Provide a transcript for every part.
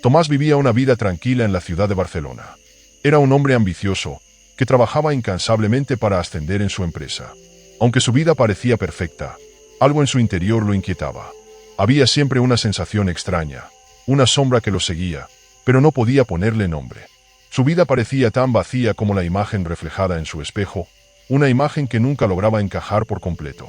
Tomás vivía una vida tranquila en la ciudad de Barcelona. Era un hombre ambicioso, que trabajaba incansablemente para ascender en su empresa. Aunque su vida parecía perfecta, algo en su interior lo inquietaba. Había siempre una sensación extraña, una sombra que lo seguía, pero no podía ponerle nombre. Su vida parecía tan vacía como la imagen reflejada en su espejo, una imagen que nunca lograba encajar por completo.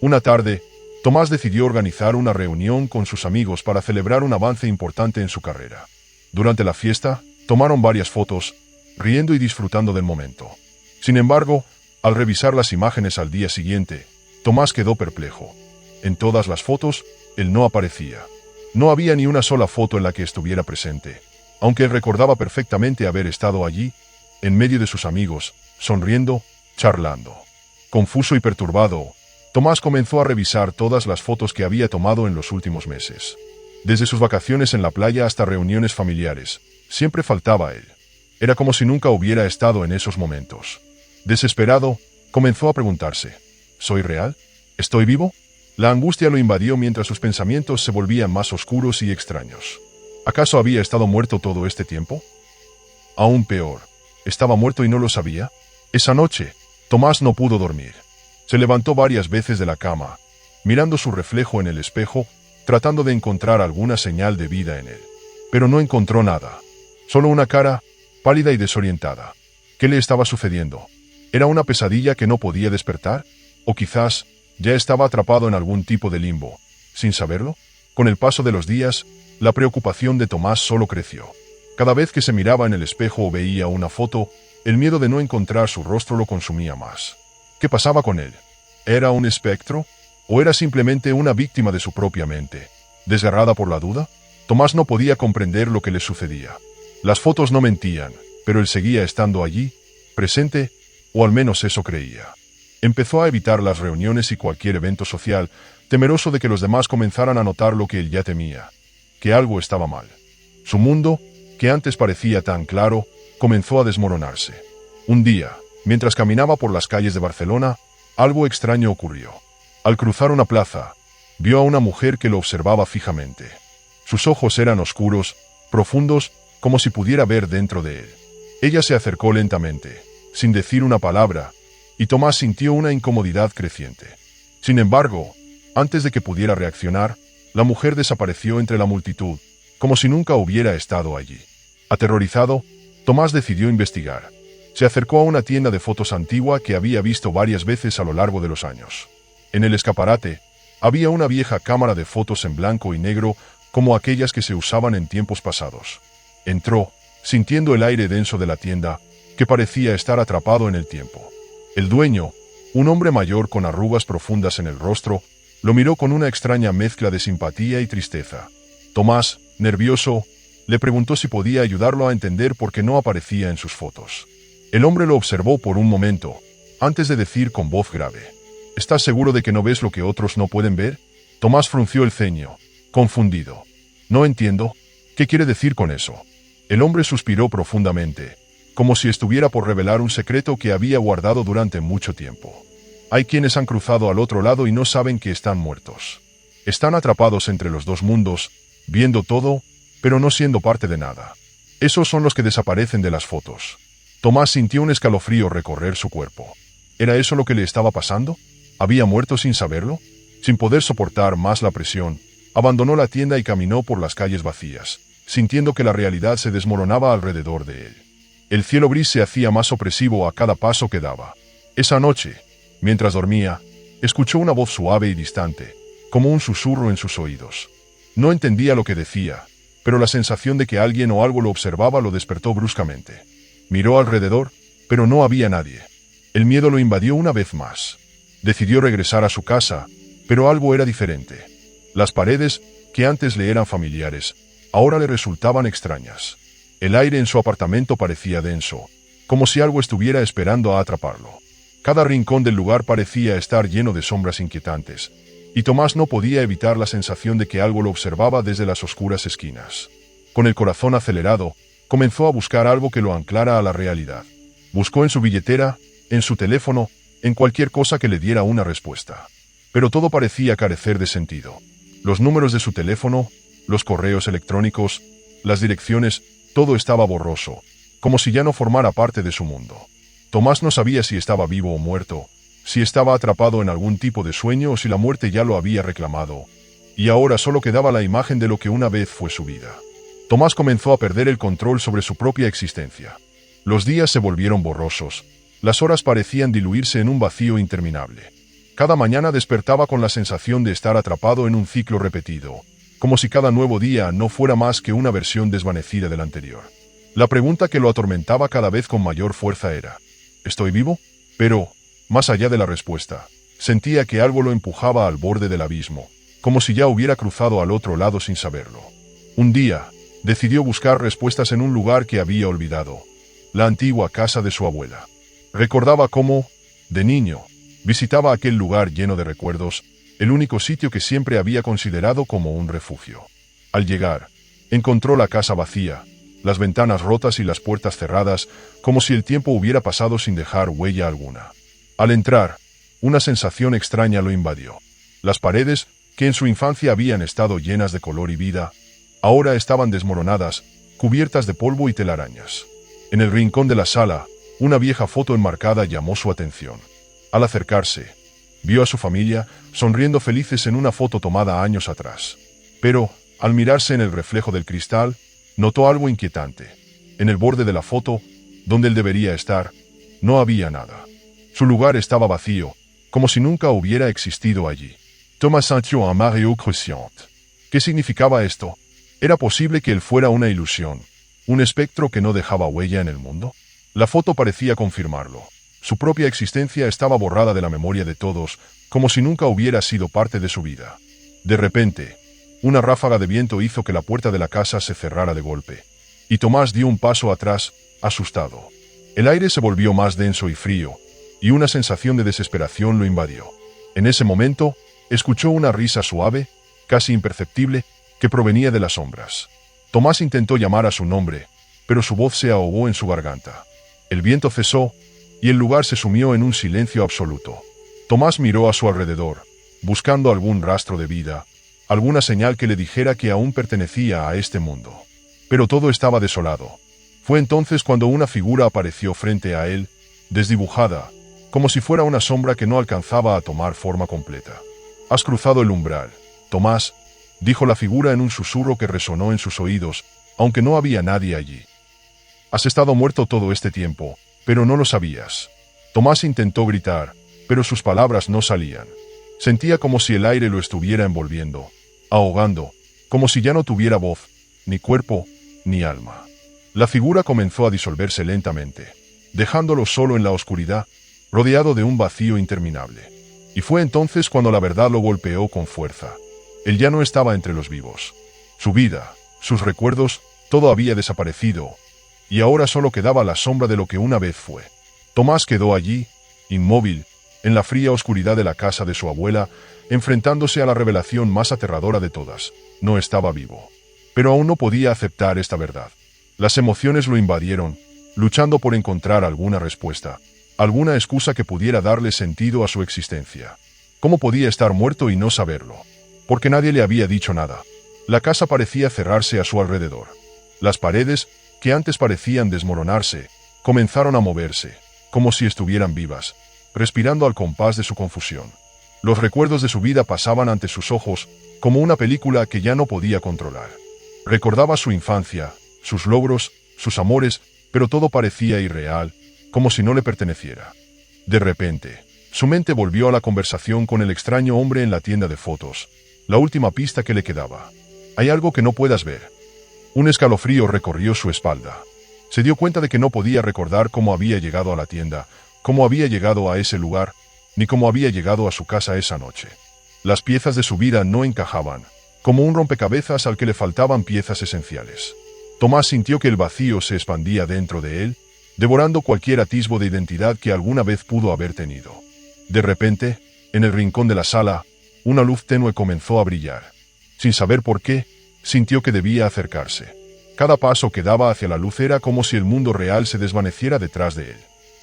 Una tarde, Tomás decidió organizar una reunión con sus amigos para celebrar un avance importante en su carrera. Durante la fiesta, tomaron varias fotos, riendo y disfrutando del momento. Sin embargo, al revisar las imágenes al día siguiente, Tomás quedó perplejo. En todas las fotos, él no aparecía. No había ni una sola foto en la que estuviera presente, aunque él recordaba perfectamente haber estado allí, en medio de sus amigos, sonriendo, charlando. Confuso y perturbado, Tomás comenzó a revisar todas las fotos que había tomado en los últimos meses. Desde sus vacaciones en la playa hasta reuniones familiares, siempre faltaba él. Era como si nunca hubiera estado en esos momentos. Desesperado, comenzó a preguntarse, ¿soy real? ¿Estoy vivo? La angustia lo invadió mientras sus pensamientos se volvían más oscuros y extraños. ¿Acaso había estado muerto todo este tiempo? Aún peor, ¿estaba muerto y no lo sabía? Esa noche, Tomás no pudo dormir. Se levantó varias veces de la cama, mirando su reflejo en el espejo, tratando de encontrar alguna señal de vida en él. Pero no encontró nada. Solo una cara, pálida y desorientada. ¿Qué le estaba sucediendo? ¿Era una pesadilla que no podía despertar? ¿O quizás ya estaba atrapado en algún tipo de limbo, sin saberlo? Con el paso de los días, la preocupación de Tomás solo creció. Cada vez que se miraba en el espejo o veía una foto, el miedo de no encontrar su rostro lo consumía más. ¿Qué pasaba con él? ¿Era un espectro? ¿O era simplemente una víctima de su propia mente? ¿Desgarrada por la duda? Tomás no podía comprender lo que le sucedía. Las fotos no mentían, pero él seguía estando allí, presente, o al menos eso creía. Empezó a evitar las reuniones y cualquier evento social, temeroso de que los demás comenzaran a notar lo que él ya temía, que algo estaba mal. Su mundo, que antes parecía tan claro, comenzó a desmoronarse. Un día, mientras caminaba por las calles de Barcelona, algo extraño ocurrió. Al cruzar una plaza, vio a una mujer que lo observaba fijamente. Sus ojos eran oscuros, profundos, como si pudiera ver dentro de él. Ella se acercó lentamente, sin decir una palabra, y Tomás sintió una incomodidad creciente. Sin embargo, antes de que pudiera reaccionar, la mujer desapareció entre la multitud, como si nunca hubiera estado allí. Aterrorizado, Tomás decidió investigar. Se acercó a una tienda de fotos antigua que había visto varias veces a lo largo de los años. En el escaparate, había una vieja cámara de fotos en blanco y negro como aquellas que se usaban en tiempos pasados. Entró, sintiendo el aire denso de la tienda, que parecía estar atrapado en el tiempo. El dueño, un hombre mayor con arrugas profundas en el rostro, lo miró con una extraña mezcla de simpatía y tristeza. Tomás, nervioso, le preguntó si podía ayudarlo a entender por qué no aparecía en sus fotos. El hombre lo observó por un momento, antes de decir con voz grave, ¿estás seguro de que no ves lo que otros no pueden ver? Tomás frunció el ceño, confundido. No entiendo. ¿Qué quiere decir con eso? El hombre suspiró profundamente, como si estuviera por revelar un secreto que había guardado durante mucho tiempo. Hay quienes han cruzado al otro lado y no saben que están muertos. Están atrapados entre los dos mundos, viendo todo, pero no siendo parte de nada. Esos son los que desaparecen de las fotos. Tomás sintió un escalofrío recorrer su cuerpo. ¿Era eso lo que le estaba pasando? ¿Había muerto sin saberlo? Sin poder soportar más la presión, abandonó la tienda y caminó por las calles vacías, sintiendo que la realidad se desmoronaba alrededor de él. El cielo gris se hacía más opresivo a cada paso que daba. Esa noche, mientras dormía, escuchó una voz suave y distante, como un susurro en sus oídos. No entendía lo que decía, pero la sensación de que alguien o algo lo observaba lo despertó bruscamente. Miró alrededor, pero no había nadie. El miedo lo invadió una vez más. Decidió regresar a su casa, pero algo era diferente. Las paredes, que antes le eran familiares, ahora le resultaban extrañas. El aire en su apartamento parecía denso, como si algo estuviera esperando a atraparlo. Cada rincón del lugar parecía estar lleno de sombras inquietantes, y Tomás no podía evitar la sensación de que algo lo observaba desde las oscuras esquinas. Con el corazón acelerado, comenzó a buscar algo que lo anclara a la realidad. Buscó en su billetera, en su teléfono, en cualquier cosa que le diera una respuesta. Pero todo parecía carecer de sentido. Los números de su teléfono, los correos electrónicos, las direcciones, todo estaba borroso, como si ya no formara parte de su mundo. Tomás no sabía si estaba vivo o muerto, si estaba atrapado en algún tipo de sueño o si la muerte ya lo había reclamado, y ahora solo quedaba la imagen de lo que una vez fue su vida. Tomás comenzó a perder el control sobre su propia existencia. Los días se volvieron borrosos, las horas parecían diluirse en un vacío interminable. Cada mañana despertaba con la sensación de estar atrapado en un ciclo repetido, como si cada nuevo día no fuera más que una versión desvanecida del anterior. La pregunta que lo atormentaba cada vez con mayor fuerza era: ¿estoy vivo? Pero, más allá de la respuesta, sentía que algo lo empujaba al borde del abismo, como si ya hubiera cruzado al otro lado sin saberlo. Un día, decidió buscar respuestas en un lugar que había olvidado, la antigua casa de su abuela. Recordaba cómo, de niño, visitaba aquel lugar lleno de recuerdos, el único sitio que siempre había considerado como un refugio. Al llegar, encontró la casa vacía, las ventanas rotas y las puertas cerradas, como si el tiempo hubiera pasado sin dejar huella alguna. Al entrar, una sensación extraña lo invadió. Las paredes, que en su infancia habían estado llenas de color y vida, ahora estaban desmoronadas, cubiertas de polvo y telarañas. En el rincón de la sala, una vieja foto enmarcada llamó su atención. Al acercarse, vio a su familia sonriendo felices en una foto tomada años atrás. Pero, al mirarse en el reflejo del cristal, notó algo inquietante. En el borde de la foto, donde él debería estar, no había nada. Su lugar estaba vacío, como si nunca hubiera existido allí. Thomas sintió un mareo creciente. ¿Qué significaba esto? ¿Era posible que él fuera una ilusión, un espectro que no dejaba huella en el mundo? La foto parecía confirmarlo. Su propia existencia estaba borrada de la memoria de todos, como si nunca hubiera sido parte de su vida. De repente, una ráfaga de viento hizo que la puerta de la casa se cerrara de golpe, y Tomás dio un paso atrás, asustado. El aire se volvió más denso y frío, y una sensación de desesperación lo invadió. En ese momento, escuchó una risa suave, casi imperceptible, que provenía de las sombras. Tomás intentó llamar a su nombre, pero su voz se ahogó en su garganta. El viento cesó, y el lugar se sumió en un silencio absoluto. Tomás miró a su alrededor, buscando algún rastro de vida, alguna señal que le dijera que aún pertenecía a este mundo. Pero todo estaba desolado. Fue entonces cuando una figura apareció frente a él, desdibujada, como si fuera una sombra que no alcanzaba a tomar forma completa. «Has cruzado el umbral, Tomás», dijo la figura en un susurro que resonó en sus oídos, aunque no había nadie allí. «Has estado muerto todo este tiempo, pero no lo sabías». Tomás intentó gritar, pero sus palabras no salían. Sentía como si el aire lo estuviera envolviendo, ahogando, como si ya no tuviera voz, ni cuerpo, ni alma. La figura comenzó a disolverse lentamente, dejándolo solo en la oscuridad, rodeado de un vacío interminable. Y fue entonces cuando la verdad lo golpeó con fuerza. Él ya no estaba entre los vivos. Su vida, sus recuerdos, todo había desaparecido, y ahora solo quedaba la sombra de lo que una vez fue. Tomás quedó allí, inmóvil, en la fría oscuridad de la casa de su abuela, enfrentándose a la revelación más aterradora de todas: no estaba vivo. Pero aún no podía aceptar esta verdad. Las emociones lo invadieron, luchando por encontrar alguna respuesta, alguna excusa que pudiera darle sentido a su existencia. ¿Cómo podía estar muerto y no saberlo? Porque nadie le había dicho nada. La casa parecía cerrarse a su alrededor. Las paredes, que antes parecían desmoronarse, comenzaron a moverse, como si estuvieran vivas, respirando al compás de su confusión. Los recuerdos de su vida pasaban ante sus ojos, como una película que ya no podía controlar. Recordaba su infancia, sus logros, sus amores, pero todo parecía irreal, como si no le perteneciera. De repente, su mente volvió a la conversación con el extraño hombre en la tienda de fotos, la última pista que le quedaba. «Hay algo que no puedas ver». Un escalofrío recorrió su espalda. Se dio cuenta de que no podía recordar cómo había llegado a la tienda, cómo había llegado a ese lugar, ni cómo había llegado a su casa esa noche. Las piezas de su vida no encajaban, como un rompecabezas al que le faltaban piezas esenciales. Tomás sintió que el vacío se expandía dentro de él, devorando cualquier atisbo de identidad que alguna vez pudo haber tenido. De repente, en el rincón de la sala, una luz tenue comenzó a brillar. Sin saber por qué, sintió que debía acercarse. Cada paso que daba hacia la luz era como si el mundo real se desvaneciera detrás de él.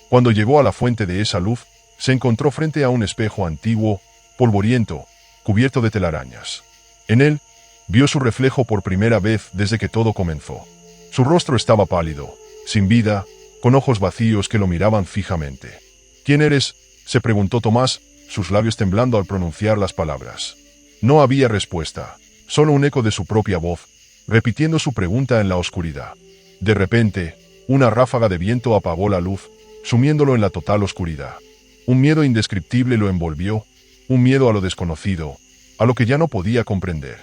Cuando llegó a la fuente de esa luz, se encontró frente a un espejo antiguo, polvoriento, cubierto de telarañas. En él, Vio su reflejo por primera vez desde que todo comenzó. Su rostro estaba pálido, sin vida, con ojos vacíos que lo miraban fijamente. ¿Quién eres?, se preguntó Tomás, sus labios temblando al pronunciar las palabras. No había respuesta, solo un eco de su propia voz, repitiendo su pregunta en la oscuridad. De repente, una ráfaga de viento apagó la luz, sumiéndolo en la total oscuridad. Un miedo indescriptible lo envolvió, un miedo a lo desconocido, a lo que ya no podía comprender.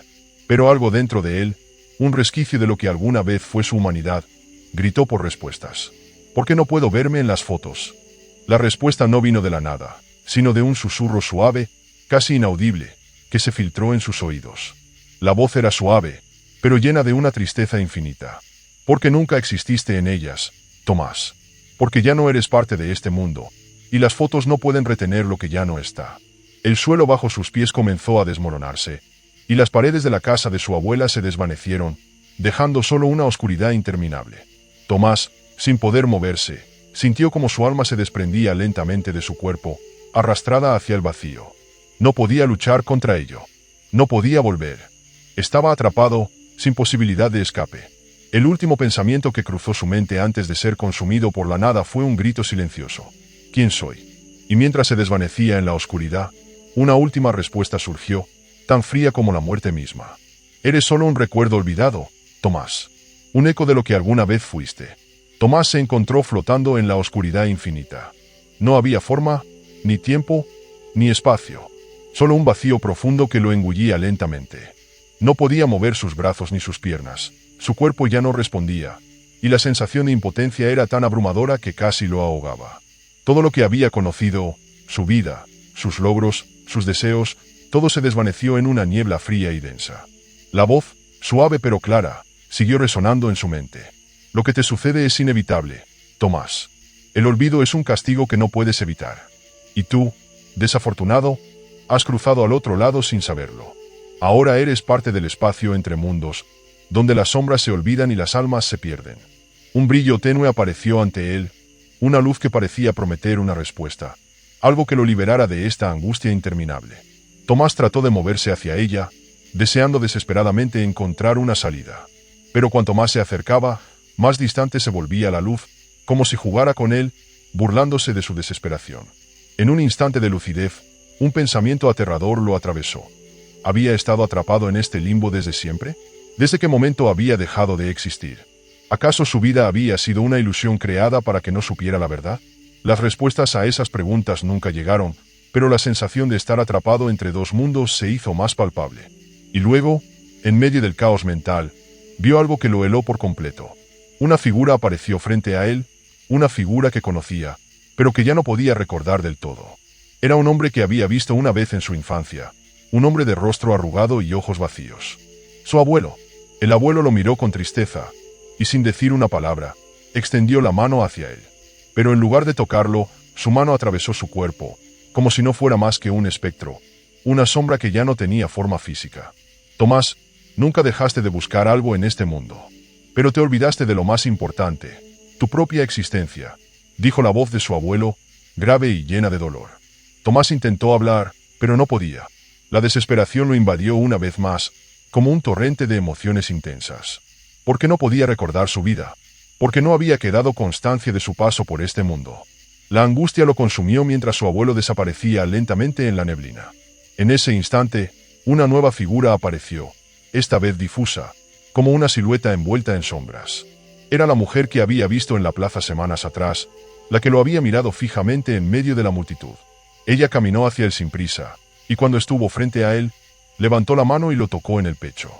Pero algo dentro de él, un resquicio de lo que alguna vez fue su humanidad, gritó por respuestas. ¿Por qué no puedo verme en las fotos? La respuesta no vino de la nada, sino de un susurro suave, casi inaudible, que se filtró en sus oídos. La voz era suave, pero llena de una tristeza infinita. Porque nunca exististe en ellas, Tomás. Porque ya no eres parte de este mundo, y las fotos no pueden retener lo que ya no está. El suelo bajo sus pies comenzó a desmoronarse, y las paredes de la casa de su abuela se desvanecieron, dejando solo una oscuridad interminable. Tomás, sin poder moverse, sintió como su alma se desprendía lentamente de su cuerpo, arrastrada hacia el vacío. No podía luchar contra ello. No podía volver. Estaba atrapado, sin posibilidad de escape. El último pensamiento que cruzó su mente antes de ser consumido por la nada fue un grito silencioso. ¿Quién soy? Y mientras se desvanecía en la oscuridad, una última respuesta surgió, tan fría como la muerte misma. Eres solo un recuerdo olvidado, Tomás. Un eco de lo que alguna vez fuiste. Tomás se encontró flotando en la oscuridad infinita. No había forma, ni tiempo, ni espacio. Solo un vacío profundo que lo engullía lentamente. No podía mover sus brazos ni sus piernas. Su cuerpo ya no respondía, y la sensación de impotencia era tan abrumadora que casi lo ahogaba. Todo lo que había conocido, su vida, sus logros, sus deseos, todo se desvaneció en una niebla fría y densa. La voz, suave pero clara, siguió resonando en su mente. Lo que te sucede es inevitable, Tomás. El olvido es un castigo que no puedes evitar. Y tú, desafortunado, has cruzado al otro lado sin saberlo. Ahora eres parte del espacio entre mundos, donde las sombras se olvidan y las almas se pierden. Un brillo tenue apareció ante él, una luz que parecía prometer una respuesta, algo que lo liberara de esta angustia interminable. Tomás trató de moverse hacia ella, deseando desesperadamente encontrar una salida. Pero cuanto más se acercaba, más distante se volvía la luz, como si jugara con él, burlándose de su desesperación. En un instante de lucidez, un pensamiento aterrador lo atravesó. ¿Había estado atrapado en este limbo desde siempre? ¿Desde qué momento había dejado de existir? ¿Acaso su vida había sido una ilusión creada para que no supiera la verdad? Las respuestas a esas preguntas nunca llegaron, pero la sensación de estar atrapado entre dos mundos se hizo más palpable. Y luego, en medio del caos mental, vio algo que lo heló por completo. Una figura apareció frente a él, una figura que conocía, pero que ya no podía recordar del todo. Era un hombre que había visto una vez en su infancia, un hombre de rostro arrugado y ojos vacíos. Su abuelo. El abuelo lo miró con tristeza, y sin decir una palabra, extendió la mano hacia él. Pero en lugar de tocarlo, su mano atravesó su cuerpo, como si no fuera más que un espectro, una sombra que ya no tenía forma física. Tomás, nunca dejaste de buscar algo en este mundo. Pero te olvidaste de lo más importante, tu propia existencia, dijo la voz de su abuelo, grave y llena de dolor. Tomás intentó hablar, pero no podía. La desesperación lo invadió una vez más, como un torrente de emociones intensas. Porque no podía recordar su vida, porque no había quedado constancia de su paso por este mundo. La angustia lo consumió mientras su abuelo desaparecía lentamente en la neblina. En ese instante, una nueva figura apareció, esta vez difusa, como una silueta envuelta en sombras. Era la mujer que había visto en la plaza semanas atrás, la que lo había mirado fijamente en medio de la multitud. Ella caminó hacia él sin prisa, y cuando estuvo frente a él, levantó la mano y lo tocó en el pecho.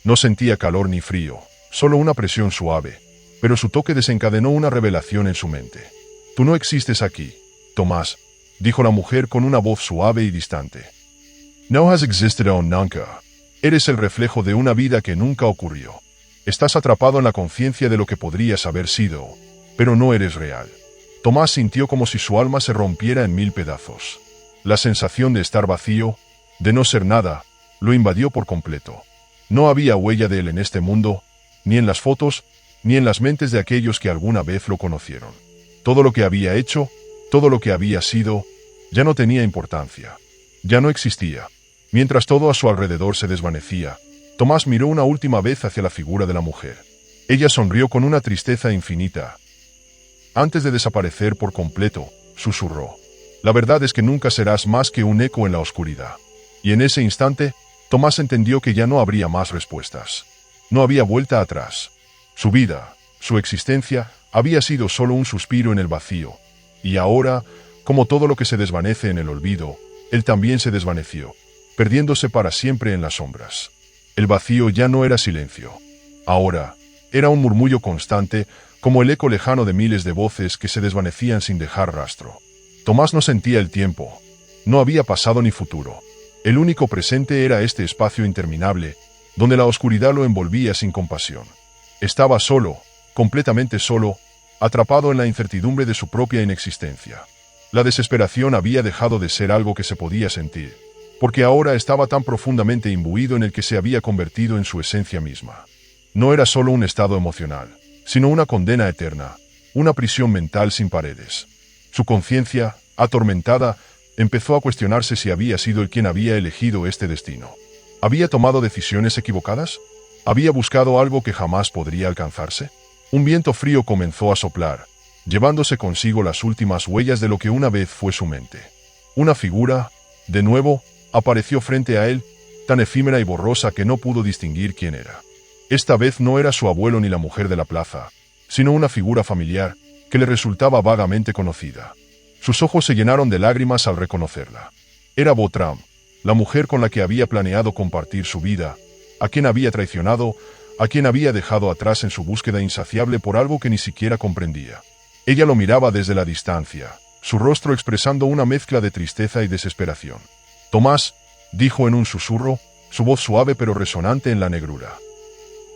No sentía calor ni frío, solo una presión suave, pero su toque desencadenó una revelación en su mente. Tú no existes aquí, Tomás, dijo la mujer con una voz suave y distante. No has existido nunca. Eres el reflejo de una vida que nunca ocurrió. Estás atrapado en la conciencia de lo que podrías haber sido, pero no eres real. Tomás sintió como si su alma se rompiera en mil pedazos. La sensación de estar vacío, de no ser nada, lo invadió por completo. No había huella de él en este mundo, ni en las fotos, ni en las mentes de aquellos que alguna vez lo conocieron. Todo lo que había hecho, todo lo que había sido, ya no tenía importancia. Ya no existía. Mientras todo a su alrededor se desvanecía, Tomás miró una última vez hacia la figura de la mujer. Ella sonrió con una tristeza infinita. Antes de desaparecer por completo, susurró: «La verdad es que nunca serás más que un eco en la oscuridad». Y en ese instante, Tomás entendió que ya no habría más respuestas. No había vuelta atrás. Su vida, su existencia, había sido solo un suspiro en el vacío. Y ahora, como todo lo que se desvanece en el olvido, él también se desvaneció, perdiéndose para siempre en las sombras. El vacío ya no era silencio. Ahora, era un murmullo constante, como el eco lejano de miles de voces que se desvanecían sin dejar rastro. Tomás no sentía el tiempo. No había pasado ni futuro. El único presente era este espacio interminable, donde la oscuridad lo envolvía sin compasión. Estaba solo, completamente solo, atrapado en la incertidumbre de su propia inexistencia. La desesperación había dejado de ser algo que se podía sentir, porque ahora estaba tan profundamente imbuido en el que se había convertido en su esencia misma. No era solo un estado emocional, sino una condena eterna, una prisión mental sin paredes. Su conciencia, atormentada, empezó a cuestionarse si había sido él quien había elegido este destino. ¿Había tomado decisiones equivocadas? ¿Había buscado algo que jamás podría alcanzarse? Un viento frío comenzó a soplar, llevándose consigo las últimas huellas de lo que una vez fue su mente. Una figura, de nuevo, apareció frente a él, tan efímera y borrosa que no pudo distinguir quién era. Esta vez no era su abuelo ni la mujer de la plaza, sino una figura familiar que le resultaba vagamente conocida. Sus ojos se llenaron de lágrimas al reconocerla. Era Botram, la mujer con la que había planeado compartir su vida, a quien había traicionado, a quien había dejado atrás en su búsqueda insaciable por algo que ni siquiera comprendía. Ella lo miraba desde la distancia, su rostro expresando una mezcla de tristeza y desesperación. «Tomás», dijo en un susurro, su voz suave pero resonante en la negrura.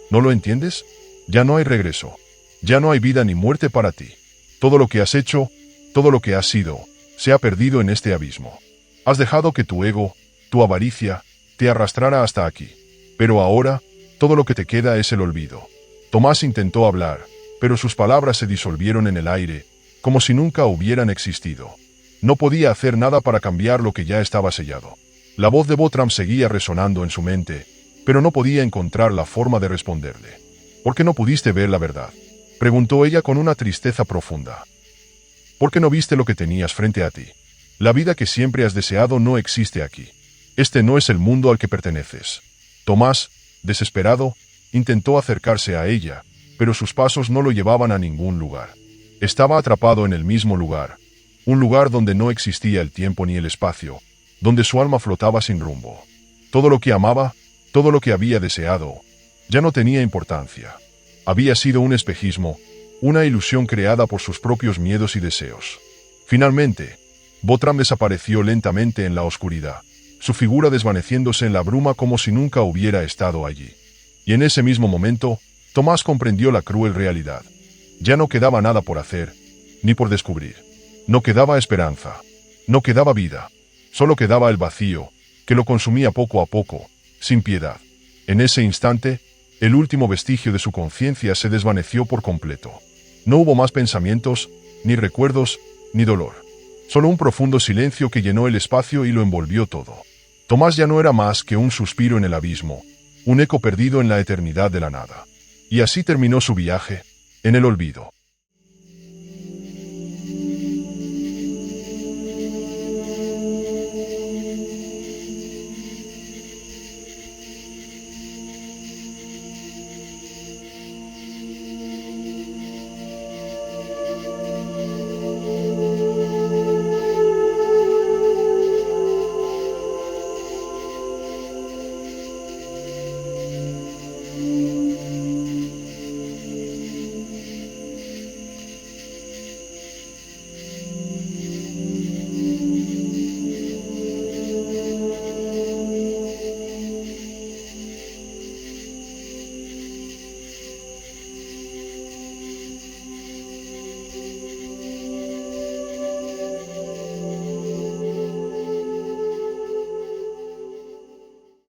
«¿No lo entiendes? Ya no hay regreso. Ya no hay vida ni muerte para ti. Todo lo que has hecho, todo lo que has sido, se ha perdido en este abismo. Has dejado que tu ego, tu avaricia, te arrastrara hasta aquí. Pero ahora, todo lo que te queda es el olvido». Tomás intentó hablar, pero sus palabras se disolvieron en el aire, como si nunca hubieran existido. No podía hacer nada para cambiar lo que ya estaba sellado. La voz de Botram seguía resonando en su mente, pero no podía encontrar la forma de responderle. «¿Por qué no pudiste ver la verdad?», preguntó ella con una tristeza profunda. «¿Por qué no viste lo que tenías frente a ti? La vida que siempre has deseado no existe aquí. Este no es el mundo al que perteneces». Tomás, desesperado, intentó acercarse a ella, pero sus pasos no lo llevaban a ningún lugar. Estaba atrapado en el mismo lugar, un lugar donde no existía el tiempo ni el espacio, donde su alma flotaba sin rumbo. Todo lo que amaba, todo lo que había deseado, ya no tenía importancia. Había sido un espejismo, una ilusión creada por sus propios miedos y deseos. Finalmente, Botram desapareció lentamente en la oscuridad, su figura desvaneciéndose en la bruma como si nunca hubiera estado allí. Y en ese mismo momento, Tomás comprendió la cruel realidad. Ya no quedaba nada por hacer, ni por descubrir. No quedaba esperanza, no quedaba vida, solo quedaba el vacío, que lo consumía poco a poco, sin piedad. En ese instante, el último vestigio de su conciencia se desvaneció por completo. No hubo más pensamientos, ni recuerdos, ni dolor. Solo un profundo silencio que llenó el espacio y lo envolvió todo. Tomás ya no era más que un suspiro en el abismo, un eco perdido en la eternidad de la nada. Y así terminó su viaje, en el olvido.